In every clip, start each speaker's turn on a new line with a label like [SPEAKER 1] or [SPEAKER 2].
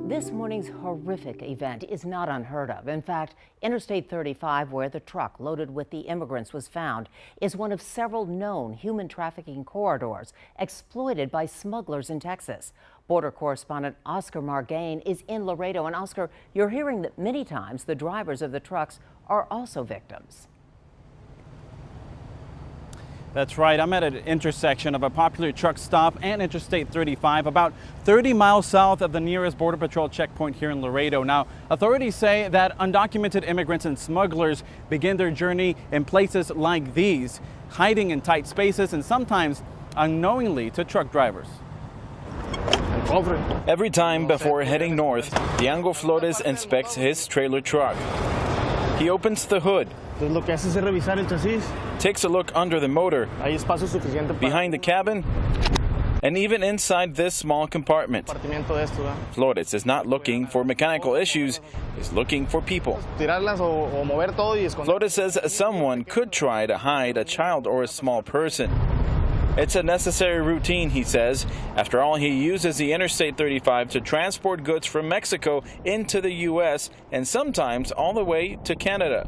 [SPEAKER 1] This morning's horrific event is not unheard of. In fact, Interstate 35, where the truck loaded with the immigrants was found, is one of several known human trafficking corridors exploited by smugglers in Texas. Border correspondent Oscar Margain is in Laredo. And Oscar, you're hearing that many times the drivers of the trucks are also victims.
[SPEAKER 2] That's right. I'm at an intersection of a popular truck stop and Interstate 35, about 30 miles south of the nearest Border Patrol checkpoint here in Laredo. Now, authorities say that undocumented immigrants and smugglers begin their journey in places like these, hiding in tight spaces and sometimes unknowingly to truck drivers.
[SPEAKER 3] Every time before heading north, Diango Flores inspects his trailer truck. He opens the hood, takes a look under the motor, behind the cabin, and even inside this small compartment. Flores is not looking for mechanical issues, he's looking for people. Flores says someone could try to hide a child or a small person. It's a necessary routine, he says. After all, he uses the Interstate 35 to transport goods from Mexico into the U.S. and sometimes all the way to Canada.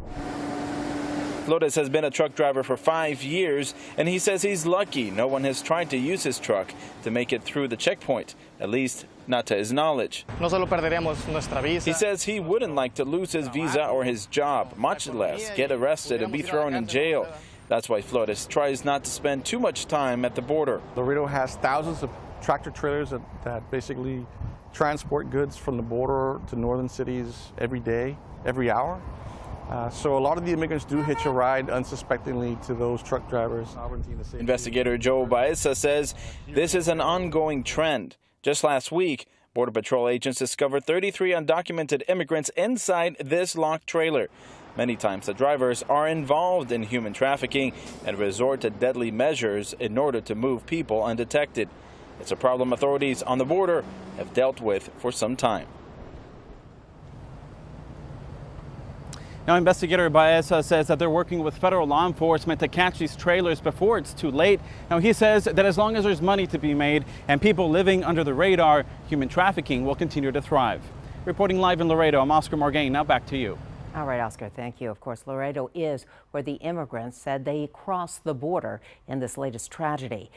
[SPEAKER 3] Flores has been a truck driver for 5 years, and he says he's lucky no one has tried to use his truck to make it through the checkpoint, at least not to his knowledge. He says he wouldn't like to lose his visa or his job, much less get arrested and be thrown in jail. That's why Flores tries not to spend too much time at the border.
[SPEAKER 4] Laredo has thousands of tractor trailers that basically transport goods from the border to northern cities every day, every hour. So a lot of the immigrants do hitch a ride unsuspectingly to those truck drivers.
[SPEAKER 3] Investigator Joe Baeza says this is an ongoing trend. Just last week, Border Patrol agents discovered 33 undocumented immigrants inside this locked trailer. Many times the drivers are involved in human trafficking and resort to deadly measures in order to move people undetected. It's a problem authorities on the border have dealt with for some time.
[SPEAKER 2] Now, investigator Baeza says that they're working with federal law enforcement to catch these trailers before it's too late. Now, he says that as long as there's money to be made and people living under the radar, human trafficking will continue to thrive. Reporting live in Laredo, I'm Oscar Margain. Now back to you.
[SPEAKER 1] All right, Oscar, thank you. Of course, Laredo is where the immigrants said they crossed the border in this latest tragedy.